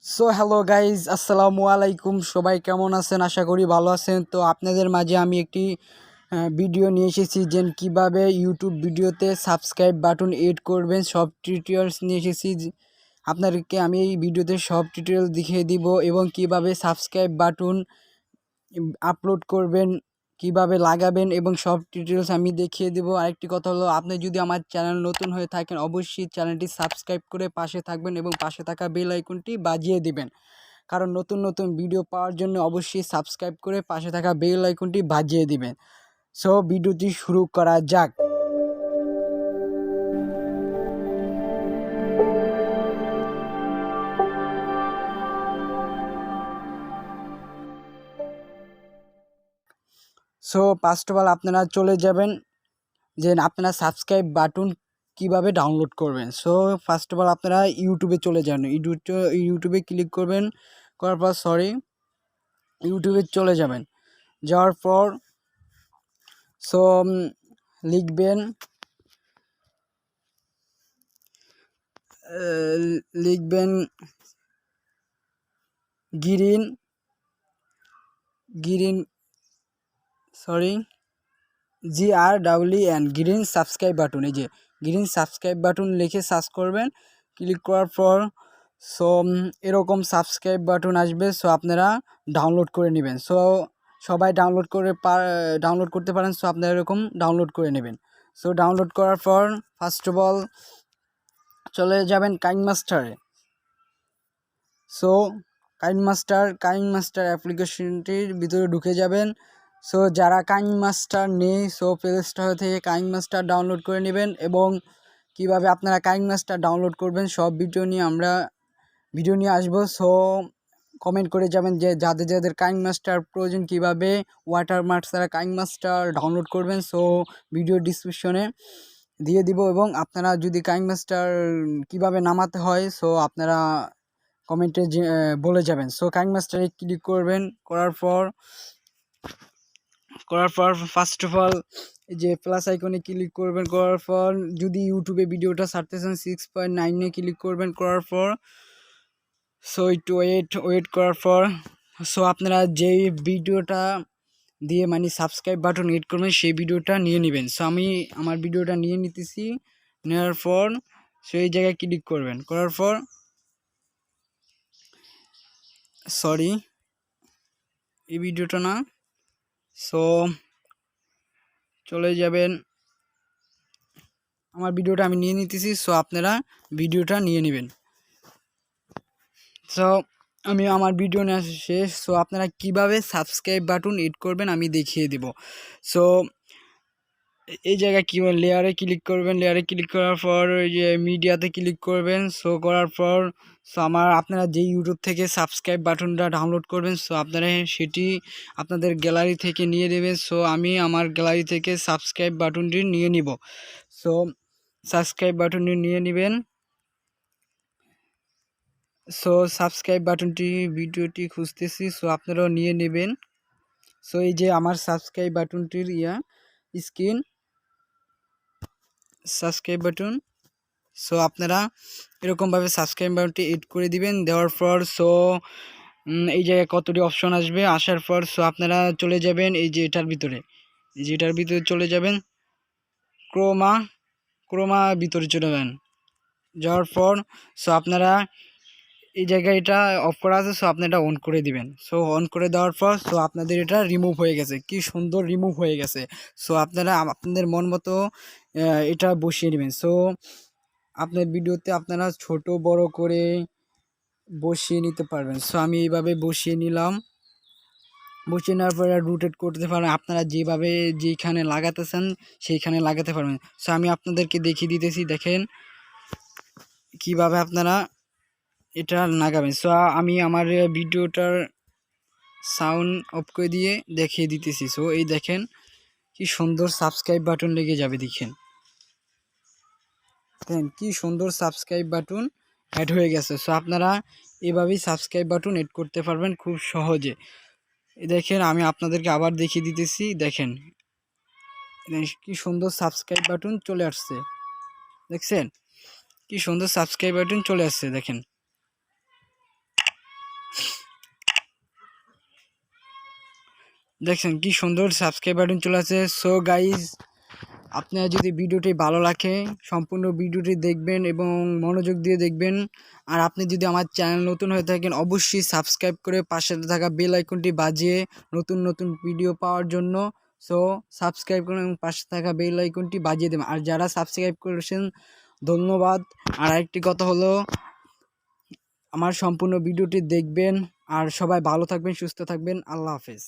So hello guys, আসসালামু আলাইকুম। সবাই কেমন আছেন? আশা করি ভালো আছেন। তো আপনাদের মাঝে আমি একটি ভিডিও নিয়ে এসেছি যে কীভাবে ইউটিউব ভিডিওতে সাবস্ক্রাইব বাটন এড করবেন, সব টিউটোরিয়ালস নিয়ে এসেছি। আপনাদেরকে আমি এই ভিডিওতে সব টিউটোরিয়াল দেখিয়ে দিব এবং কিভাবে সাবস্ক্রাইব বাটন আপলোড করবেন, কিভাবে লাগাবেন এবং সব ডিটেলস আমি দেখিয়ে দেবো। আরেকটি কথা হলো, আপনি যদি আমার চ্যানেল নতুন হয়ে থাকেন অবশ্যই চ্যানেলটি সাবস্ক্রাইব করে পাশে থাকবেন এবং পাশে থাকা বেল আইকনটি বাজিয়ে দিবেন, কারণ নতুন নতুন ভিডিও পাওয়ার জন্য অবশ্যই সাবস্ক্রাইব করে পাশে থাকা বেল আইকনটি বাজিয়ে দিবেন। সো ভিডিওটি শুরু করা যাক। সো ফার্স্ট অফ অল আপনারা চলে যাবেন যে আপনারা সাবস্ক্রাইব বাটন কিভাবে ডাউনলোড করবেন। সো ফার্স্ট অফ অল আপনারা ইউটিউবে চলে যান, ইউটিউবে ক্লিক করবেন, করার পর ইউটিউবে চলে যাবেন। যাওয়ার পর সো লিখবেন লিখবেন green GREEN green subscribe button. এই যে গ্রিন সাবস্ক্রাইব বাটন লিখে সার্চ করবেন। ক্লিক করার পর সো এরকম সাবস্ক্রাইব বাটন আসবে। সো আপনারা ডাউনলোড করে নেবেন। সো সবাই ডাউনলোড করতে পারেন। সো আপনারা এরকম ডাউনলোড করে নেবেন। সো ডাউনলোড করার পর ফার্স্ট অফ অল চলে যাবেন কাইনমাস্টারে। সো কাইনমাস্টার অ্যাপ্লিকেশনটির ভিতরে ঢুকে যাবেন। সো যারা কাইনমাস্টার নেই, সো প্লে স্টোর থেকে কাইনমাস্টার ডাউনলোড করে নেবেন এবং কিভাবে আপনারা কাইনমাস্টার ডাউনলোড করবেন সব ভিডিও নিয়ে আসবো। সো কমেন্ট করে যাবেন যে যাদের কাইনমাস্টার প্রয়োজন, কিভাবে ওয়াটারমার্ক ছাড়া কাইনমাস্টার ডাউনলোড করবেন। সো ভিডিও ডিসক্রিপশনে দিয়ে দিব এবং আপনারা যদি কাইনমাস্টার কিভাবে নামাতে হয় সো আপনারা কমেন্টে বলে যাবেন। সো কাইনমাস্টারে ক্লিক করবেন। করার পর ফার্স্ট অফ অল যে প্লাস আইকনে ক্লিক করবেন। করার পর যদি ইউটিউবে ভিডিওটা ছাড়তেছেন 6.9-এ ক্লিক করবেন। করার পর সো একটু ওয়েট করার পর সো আপনারা যেই ভিডিওটা দিয়ে মানে সাবস্ক্রাইব বাটন এড করবেন সেই ভিডিওটা নিয়ে নেবেন। সো আমি আমার ভিডিওটা নিয়ে নিতেছি। নেওয়ার পর সেই জায়গায় ক্লিক করবেন। করার পর সরি এই ভিডিওটা না, সো চলে যাবেন। আমার ভিডিওটা আমি নিয়ে নিতেছি। সো আপনারা ভিডিওটা নিয়ে নেবেন। সো আমি আমার ভিডিও নেওয়া শেষ। সো আপনারা কিভাবে সাবস্ক্রাইব বাটন এড করবেন আমি দেখিয়ে দেব। সো এই জায়গায় কী লেয়ারে ক্লিক করবেন। লেয়ারে ক্লিক করার পর ওই যে মিডিয়াতে ক্লিক করবেন। সো করার পর সো আপনারা যে ইউটিউব থেকে সাবস্ক্রাইব বাটনটা ডাউনলোড করবেন সো আপনারা সেটি আপনাদের গ্যালারি থেকে নিয়ে নেবেন। সো আমি আমার গ্যালারি থেকে সাবস্ক্রাইব বাটনটি নিয়ে নিব। সো সাবস্ক্রাইব বাটনটি নিয়ে নেবেন। সো সাবস্ক্রাইব বাটনটি ভিডিওটি খুঁজতেছি। সো আপনারাও নিয়ে নেবেন। সো এই যে আমার সাবস্ক্রাইব বাটনটির স্ক্রিন সাবস্ক্রাইব বাটন। সো আপনারা এরকমভাবে সাবস্ক্রাইব বাটনটি এড করে দিবেন। দেওয়ার পর সো এই জায়গায় কতটি অপশন আসবে। আসার পর সো আপনারা চলে যাবেন এই যে এটার ভিতরে চলে যাবেন। ক্রোমা ভিতরে চলে যাবেন। যাওয়ার পর সো আপনারা এই জায়গায় এটা অফ করা আছে। সো আপনি এটা অন করে দিবেন। সো অন করে দেওয়ার পর সো আপনাদের এটা রিমুভ হয়ে গেছে। কি সুন্দর রিমুভ হয়ে গেছে। সো আপনারা আপনাদের মন মতো এটা বসিয়ে নেবেন। সো আপনার ভিডিওতে আপনারা ছোট বড় করে বসিয়ে নিতে পারবেন। সো আমি এইভাবে বসিয়ে নিলাম। বসিয়ে নেওয়ার পরে রোটেট করতে পারবেন। আপনারা যেভাবে যেইখানে লাগাতেছেন সেইখানে লাগাতে পারবেন। সো আমি আপনাদেরকে দেখিয়ে দিতেছি, দেখেন কিভাবে আপনারা এটা লাগাবেন। সো আমি আমার ভিডিওটার সাউন্ড অফ করে দিয়ে দেখিয়ে দিতেছি। সো এই দেখেন কি সুন্দর সাবস্ক্রাইব বাটন লেগে যাবে। দেখেন কি সুন্দর সাবস্ক্রাইব বাটন অ্যাড হয়ে গেছে। সো আপনারা এভাবেই সাবস্ক্রাইব বাটন এড করতে পারবেন খুব সহজে। দেখেন আমি আপনাদেরকে আবার দেখিয়ে দিতেছি। দেখেন কি সুন্দর সাবস্ক্রাইব বাটন চলে আসছে। দেখছেন কি সুন্দর সাবস্ক্রাইব বাটন চলে আসছে। দেখেন দেখছেন কি সুন্দর সাবস্ক্রাইব বাটন চলে আসে। সো গাইজ, আপনার যদি ভিডিওটি ভালো লাগে সম্পূর্ণ ভিডিওটি দেখবেন এবং মনোযোগ দিয়ে দেখবেন। আর আপনি যদি আমার চ্যানেল নতুন হয়ে থাকেন অবশ্যই সাবস্ক্রাইব করে পাশে থাকা বেল আইকনটি বাজিয়ে নতুন নতুন ভিডিও পাওয়ার জন্য সো সাবস্ক্রাইব করুন এবং পাশে থাকা বেল আইকনটি বাজিয়ে দেবেন। আর যারা সাবস্ক্রাইব করেছেন ধন্যবাদ। আর আরেকটি কথা হলো, আমার সম্পূর্ণ ভিডিওটি দেখবেন। আর সবাই ভালো থাকবেন, সুস্থ থাকবেন। আল্লাহ হাফেজ।